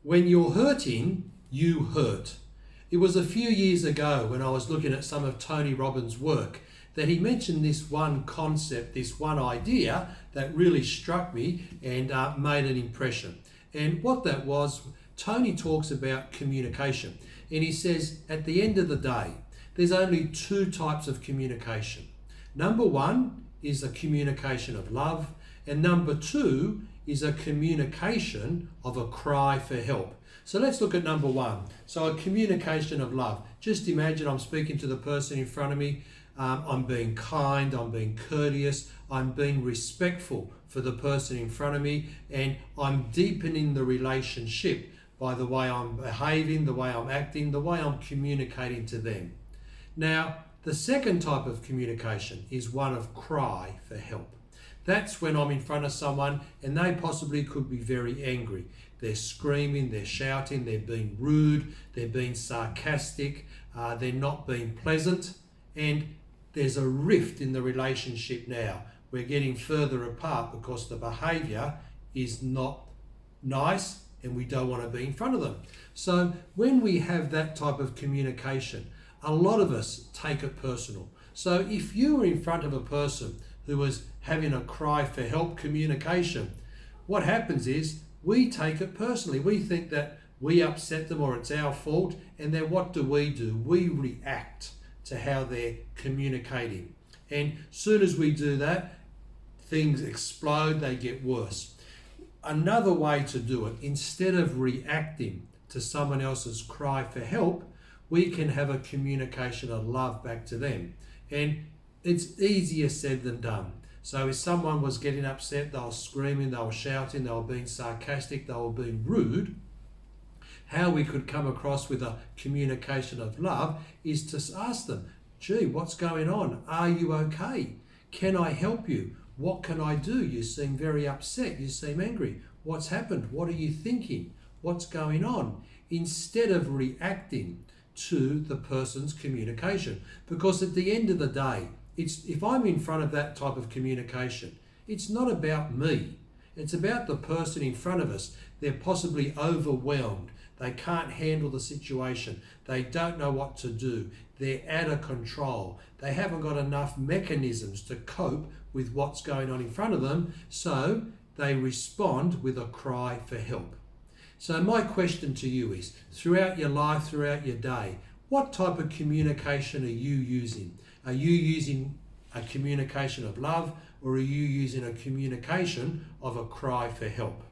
When you're hurting, you hurt. It was a few years ago when I was looking at some of Tony Robbins' work that he mentioned this one concept, this one idea that really struck me and made an impression. And what that was, Tony talks about communication. And he says, at the end of the day, there's only two types of communication. Number one is a communication of love, and number two is a communication of a cry for help. So let's look at number one. So a communication of love. Just imagine I'm speaking to the person in front of me. I'm being kind, I'm being courteous, I'm being respectful for the person in front of me, and I'm deepening the relationship by the way I'm behaving, the way I'm acting, the way I'm communicating to them. Now, the second type of communication is one of cry for help. That's when I'm in front of someone and they possibly could be very angry. They're screaming, they're shouting, they're being rude, they're being sarcastic, they're not being pleasant, and there's a rift in the relationship now. We're getting further apart because the behaviour is not nice and we don't want to be in front of them. So when we have that type of communication, a lot of us take it personal. So if you were in front of a person who was having a cry for help communication, what happens is we take it personally. We think that we upset them or it's our fault, and then what do? We react to how they're communicating. And soon as we do that, things explode, they get worse. Another way to do it, instead of reacting to someone else's cry for help, we can have a communication of love back to them. And it's easier said than done. So if someone was getting upset, they were screaming, they were shouting, they were being sarcastic, they were being rude, how we could come across with a communication of love is to ask them, gee, what's going on? Are you okay? Can I help you? What can I do? You seem very upset. You seem angry. What's happened? What are you thinking? What's going on? Instead of reacting to the person's communication. Because at the end of the day, if I'm in front of that type of communication, it's not about me. It's about the person in front of us. They're possibly overwhelmed. They can't handle the situation. They don't know what to do. They're out of control. They haven't got enough mechanisms to cope with what's going on in front of them, so they respond with a cry for help. So my question to you is, throughout your life, throughout your day, what type of communication are you using? Are you using a communication of love, or are you using a communication of a cry for help?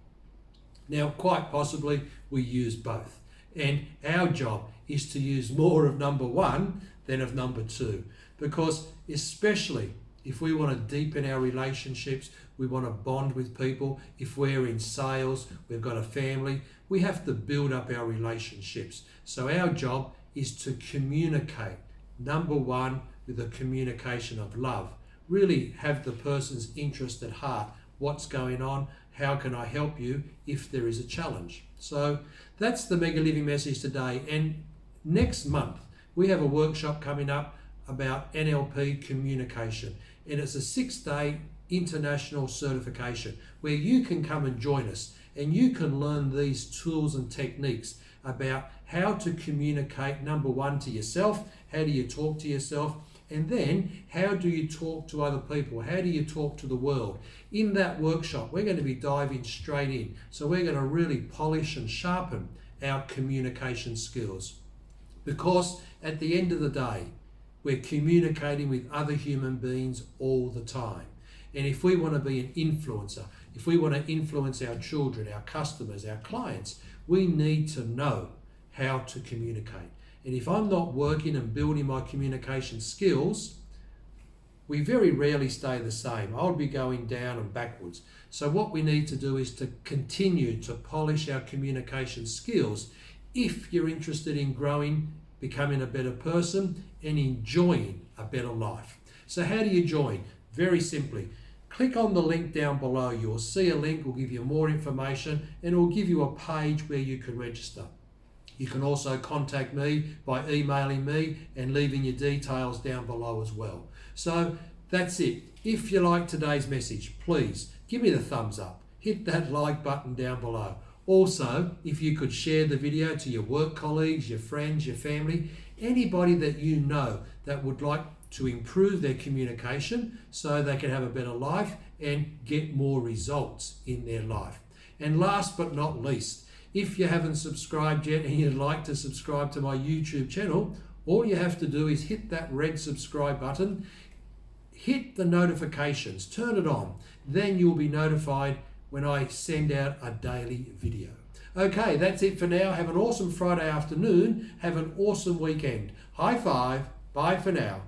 Now, quite possibly, we use both. And our job is to use more of number one than of number two. Because especially if we want to deepen our relationships, we want to bond with people. If we're in sales, we've got a family, we have to build up our relationships. So our job is to communicate, number one, with a communication of love. Really have the person's interest at heart. What's going on? How can I help you if there is a challenge? So that's the Mega Living message today. And next month, we have a workshop coming up about NLP communication. And it's a 6-day international certification where you can come and join us and you can learn these tools and techniques about how to communicate, number one, to yourself. How do you talk to yourself? And then how do you talk to other people? How do you talk to the world? In that workshop, we're going to be diving straight in. So we're going to really polish and sharpen our communication skills. Because at the end of the day, we're communicating with other human beings all the time. And if we want to be an influencer, if we want to influence our children, our customers, our clients, we need to know how to communicate. And if I'm not working and building my communication skills, we very rarely stay the same. I'll be going down and backwards. So what we need to do is to continue to polish our communication skills if you're interested in growing, becoming a better person, and enjoying a better life. So how do you join? Very simply, click on the link down below. You'll see a link, will give you more information, and it will give you a page where you can register. You can also contact me by emailing me and leaving your details down below as well. So that's it. If you like today's message, please give me the thumbs up. Hit that like button down below. Also, if you could share the video to your work colleagues, your friends, your family, anybody that you know that would like to improve their communication so they can have a better life and get more results in their life. And last but not least, if you haven't subscribed yet and you'd like to subscribe to my YouTube channel, all you have to do is hit that red subscribe button, hit the notifications, turn it on. Then you'll be notified when I send out a daily video. Okay, that's it for now. Have an awesome Friday afternoon. Have an awesome weekend. High five. Bye for now.